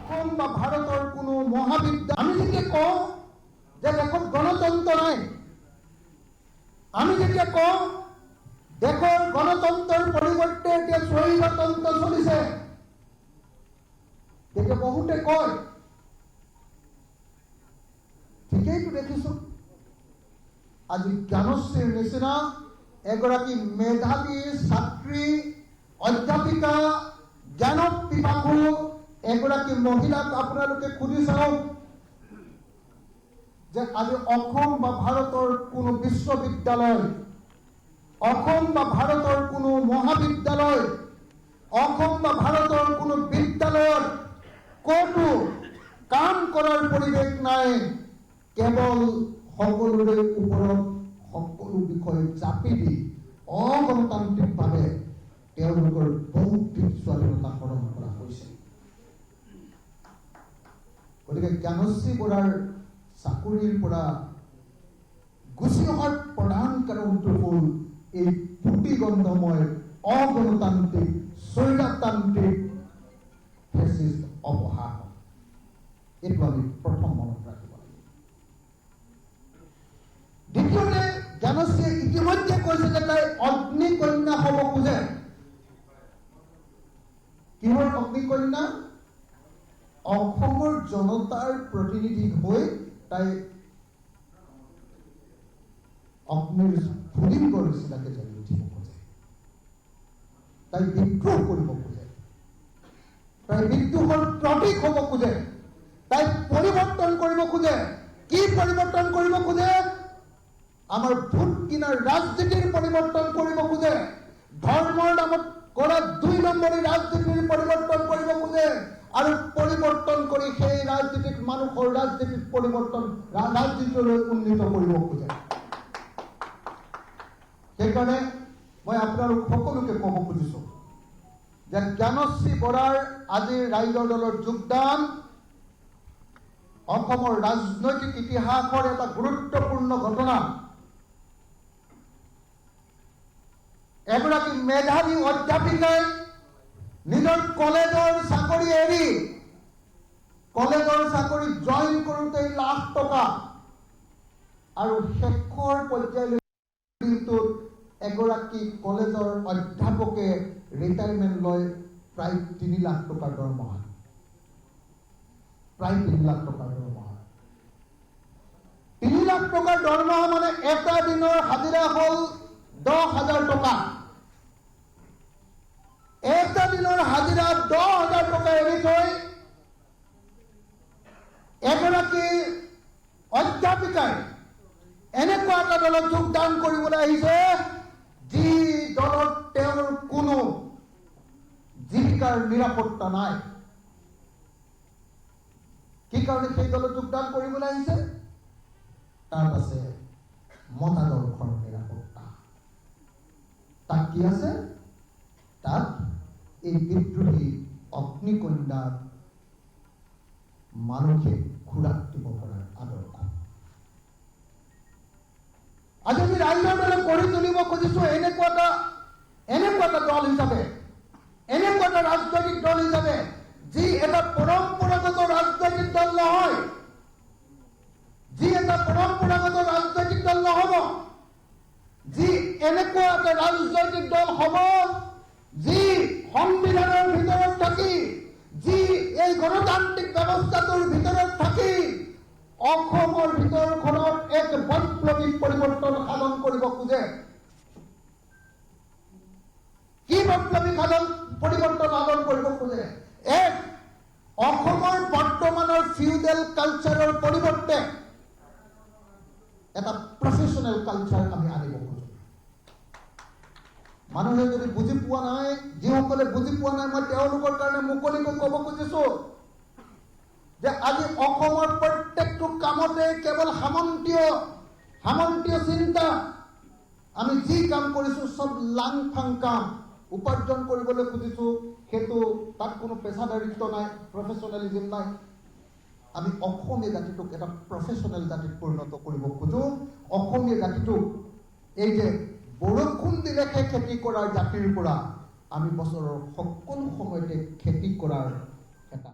অসম বা ভাৰতৰ কোনো মহাবিদ্যালয় আমি যেতিয়া কওঁ যে দেশত গণতন্ত্ৰ নাই, আমি যেতিয়া কওঁ দেশৰ গণতন্ত্ৰৰ পৰিৱৰ্তে এতিয়া স্বৈৰতন্ত্ৰ চলিছে, তেতিয়া বহুতে কয় ঠিকেইতো দেখিছো। আজি জ্ঞানশ্ৰীৰ নিচিনা এগৰাকী মেধাৱী ছাত্ৰী, অধ্যাপিকা, জ্ঞানত পিপাসু এগৰাকী মহিলাক আপোনালোকে খুজি চাওক যে আজি অসম বা ভাৰতৰ কোনো বিশ্ববিদ্যালয়, অসম বা ভাৰতৰ কোনো মহাবিদ্যালয়, অসম বা ভাৰতৰ কোনো বিদ্যালয়ত ক'তো কাম কৰাৰ পৰিৱেশ নাই। কেৱল সকলোৰে ওপৰত সকলো বিষয় চাপি দি অগণতান্ত্ৰিকভাৱে তেওঁলোকৰ বৌদ্ধিক স্বাধীনতা হৰণ কৰা হৈছে। গতিকে জ্ঞানশ্ৰী বৰাৰ চাকৰিৰ পৰা গুচি অহাৰ প্ৰধান কাৰণটো হ'ল এই পুটিগন্ধময় অগণতান্ত্ৰিক স্বৈৰতান্ত্ৰিক ফেচিষ্ট অপহাস। এইটো আমি প্ৰথম মনত ৰাখিব লাগিব। দ্বিতীয়তে জ্ঞানশ্ৰীয়ে ইতিমধ্যে কৈছে যে তাই অগ্নিকন্যা হ'ব খোজে। কিহৰ অগ্নিকন্যা? অসমৰ জনতাৰ প্ৰতিনিধি হৈ তাই অগ্নিৰ স্ফুলিংগৰ নিচিনাকে জ্বলি উঠিব খোজে। তাই বিদ্ৰোহ কৰিব খোজে, তাই বিদ্ৰোহৰ প্ৰতীক হ'ব খোজে, তাই পৰিৱৰ্তন কৰিব খোজে। কি পৰিৱৰ্তন কৰিব খোজে? আমাৰ ভোট কিনাৰ ৰাজনীতিৰ পৰিৱৰ্তন কৰিব খোজে, ধৰ্মৰ নামত কৰা ২ নম্বৰী ৰাজনীতিৰ পৰিৱৰ্তন কৰিব খোজে, আৰু পৰিৱৰ্তন কৰি সেই ৰাজনীতিক মানুহৰ ৰাজনীতিক পৰিৱৰ্তন ৰাজনীতিলৈ উন্নীত কৰিব খোজে। সেইকাৰণে মই আপোনালোক সকলোকে ক'ব খুজিছো যে জ্ঞানশ্ৰী বৰাৰ আজিৰ ৰাইজৰ দলৰ যোগদান অসমৰ ৰাজনৈতিক ইতিহাসৰ এটা গুৰুত্বপূৰ্ণ ঘটনা। এগৰাকী মেধাৱী অধ্যাপিকাই নিজৰ কলেজৰ চাকৰি এৰি কলেজৰ চাকৰি জইন কৰোঁতে লাখ টকা আৰু শেষৰ পৰ্যায়লৈ এগৰাকী কলেজৰ অধ্যাপকে ৰিটায়াৰমেণ্ট লয় প্ৰায় ৩ লাখ টকাৰ দৰমহা। প্ৰায় ৩ লাখ টকাৰ দৰমহা। ৩ লাখ টকাৰ দৰমহা মানে এটা দিনৰ হাজিৰা হ'ল ১০,০০০ টকা। এটা দিনৰ হাজিৰা ১০,০০০ টকা এৰি থৈ এগৰাকী অধ্যাপিকাই এনেকুৱা এটা দলত যোগদান কৰিবলৈ আহিছে যি দলত তেওঁৰ কোনো জীৱিকাৰ নিৰাপত্তা নাই। কি কাৰণে সেই দলত যোগদান কৰিবলৈ আহিছে? তাত আছে মতাদৰ্শৰ নিৰাপত্তা। তাত কি আছে? তাত এই বিদ্ৰোহী অগ্নিকন্যাক মানুহে খুৰাক দিব পৰাৰ আদৰ্শ। আজি আমি ৰাইজৰ দলে গঢ়ি তুলিব খুজিছো এনেকুৱা এটা দল হিচাপে, এনেকুৱা এটা ৰাজনৈতিক দল হিচাপে যি এটা পৰম্পৰাগত ৰাজনৈতিক দল নহয়, যি এটা পৰম্পৰাগত ৰাজনৈতিক দল নহব, যি এনেকুৱা এটা ৰাজনৈতিক দল হ'ব যি সংবিধানৰ ভিতৰত থাকি, যি এই গণতান্ত্ৰিক ব্যৱস্থাটোৰ ভিতৰত থাকি অসমৰ ভিতৰখনত এক বৈপ্লৱিক পৰিৱৰ্তন সাধন কৰিব খোজে। কি বৈপ্লৱিক পৰিৱৰ্তন সাধন কৰিব খোজে? এক, অসমৰ বৰ্তমানৰ ফিউডেল কালচাৰৰ পৰিৱৰ্তে এটা প্ৰফেচনেল কালচাৰ আমি আনিব খোজো। মানুহে যদি বুজি পোৱা নাই, যিসকলে বুজি পোৱা নাই, মই তেওঁলোকৰ কাৰণে মুকলিকৈ ক'ব খুজিছো যে আজি অসমৰ প্ৰত্যেকটো কামতে কেৱল সামন্তীয় চিন্তা। আমি যি কাম কৰিছো চব লাংফাং কাম। উপাৰ্জন কৰিবলৈ খুজিছো, সেইটো তাত কোনো পেছাদাৰিত্ব নাই, প্ৰফেচনেলিজিম নাই। আমি অসমীয়া জাতিটোক এটা প্ৰফেচনেল জাতিত পৰিণত কৰিব খোজো। অসমীয়া জাতিটোক এই যে বৰষুণ দিলেহে খেতি কৰাৰ জাতিৰ পৰা আমি বছৰৰ সকলো সময়তে খেতি কৰাৰ এটা